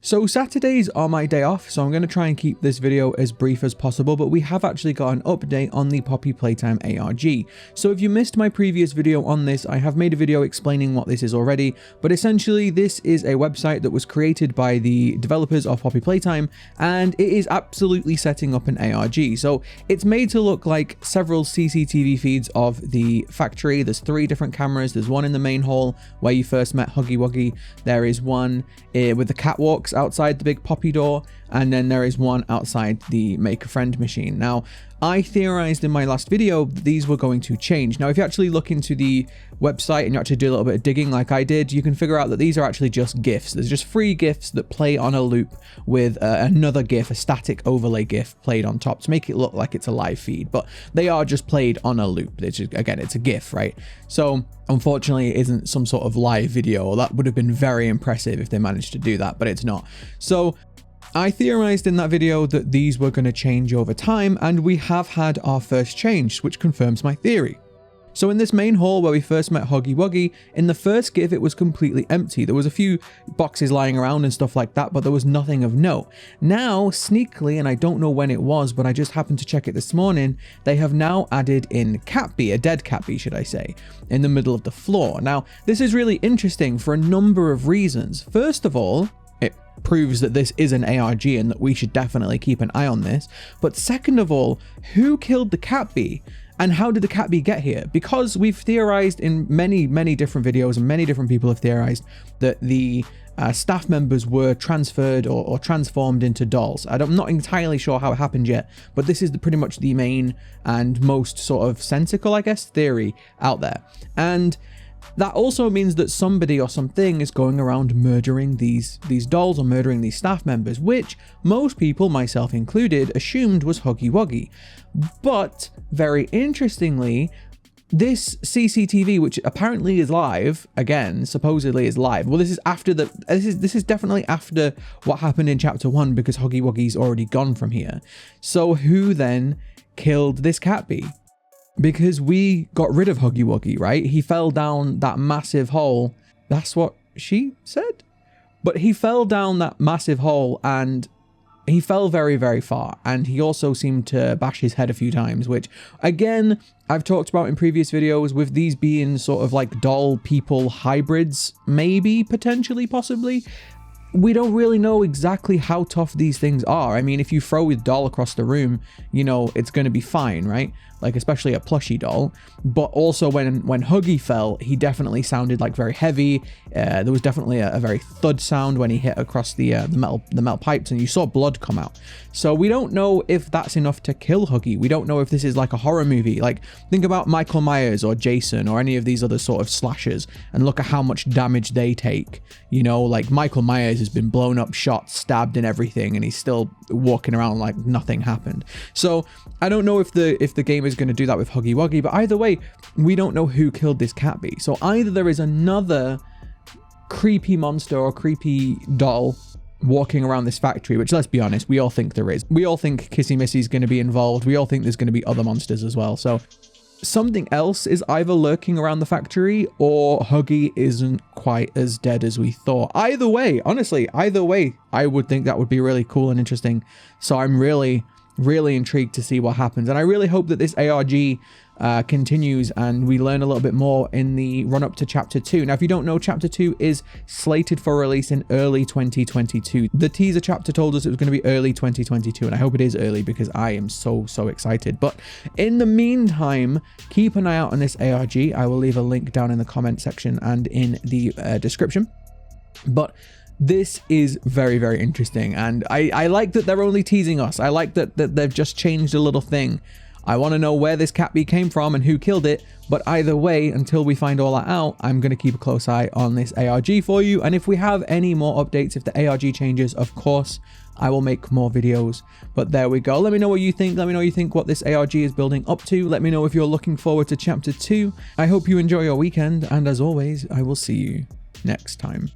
So Saturdays are my day off, so I'm going to try and keep this video as brief as possible, but we have actually got an update on the Poppy Playtime ARG. So if you missed my previous video on this, I have made a video explaining what this is already, but essentially this is a website that was created by the developers of Poppy Playtime, and it is absolutely setting up an ARG. So it's made to look like several CCTV feeds of the factory. There's 3 different cameras. There's one in the main hall where you first met Huggy Wuggy. There is one with the catwalks outside the big Poppy door, and then there is one outside the Make a Friend machine. Now, I theorized in my last video that these were going to change. Now, if you actually look into the website and you actually do a little bit of digging like I did, you can figure out that these are actually just GIFs. There's just 3 GIFs that play on a loop with another GIF, a static overlay GIF played on top to make it look like it's a live feed, but they are just played on a loop. It's just, again, it's a GIF, right? So unfortunately, it isn't some sort of live video. That would have been very impressive if they managed to do that, but it's not. So I theorized in that video that these were going to change over time, and we have had our first change, which confirms my theory. So in this main hall where we first met Huggy Wuggy, in the first GIF it was completely empty. There was a few boxes lying around and stuff like that, but there was nothing of note. Now, sneakily, and I don't know when it was, but I just happened to check it this morning, they have now added in Catbee, a dead Catbee should I say, in the middle of the floor. Now, this is really interesting for a number of reasons. First of all, it proves that this is an ARG and that we should definitely keep an eye on this. But second of all, who killed the Catbee? And how did the Catbee get here? Because we've theorized in many different videos, and many different people have theorized that the staff members were transferred or transformed into dolls. I'm not entirely sure how it happened yet, but this is pretty much the main and most sort of sensical, I guess, theory out there. And that also means that somebody or something is going around murdering these dolls or murdering these staff members, which most people, myself included, assumed was Huggy Wuggy. But very interestingly, this CCTV, which apparently is live, again, supposedly is live. Well, this is after this is definitely after what happened in chapter 1, because Huggy Wuggy's already gone from here. So who then killed this Catbee? Because we got rid of Huggy Wuggy, right? He fell down that massive hole. That's what she said. But he fell down that massive hole, and he fell very far. And he also seemed to bash his head a few times, which, again, I've talked about in previous videos with these being sort of like doll people hybrids, maybe, potentially, possibly. We don't really know exactly how tough these things are. I mean, if you throw a doll across the room, you know, it's going to be fine, right? Like, especially a plushie doll. But also when Huggy fell, he definitely sounded like very heavy. There was definitely a very thud sound when he hit across the metal pipes, and you saw blood come out. So we don't know if that's enough to kill Huggy. We don't know if this is like a horror movie. Like, think about Michael Myers or Jason or any of these other sort of slashers, and look at how much damage they take. You know, like Michael Myers has been blown up, shot, stabbed and everything, and he's still walking around like nothing happened. So I don't know if the game is going to do that with Huggy Wuggy, but either way, we don't know who killed this Catbee. So either there is another creepy monster or creepy doll walking around this factory, which, let's be honest, we all think there is. We all think Kissy Missy's going to be involved. We all think there's going to be other monsters as well. So something else is either lurking around the factory, or Huggy isn't quite as dead as we thought. Either way, honestly, either way, I would think that would be really cool and interesting. So I'm really intrigued to see what happens, and I really hope that this ARG continues and we learn a little bit more in the run up to chapter 2. Now, if you don't know, chapter 2 is slated for release in early 2022. The teaser chapter told us it was going to be early 2022, and I hope it is early because I am so excited. But in the meantime, keep an eye out on this ARG. I will leave a link down in the comment section and in the description. But this is very interesting, and I like that they're only teasing us. I like that they've just changed a little thing. I want to know where this Catbee came from and who killed it, but either way, until we find all that out, I'm going to keep a close eye on this ARG for you. And if we have any more updates, if the ARG changes, of course, I will make more videos. But there we go. Let me know what you think. Let me know what you think, what this ARG is building up to. Let me know if you're looking forward to chapter 2. I hope you enjoy your weekend, and as always, I will see you next time.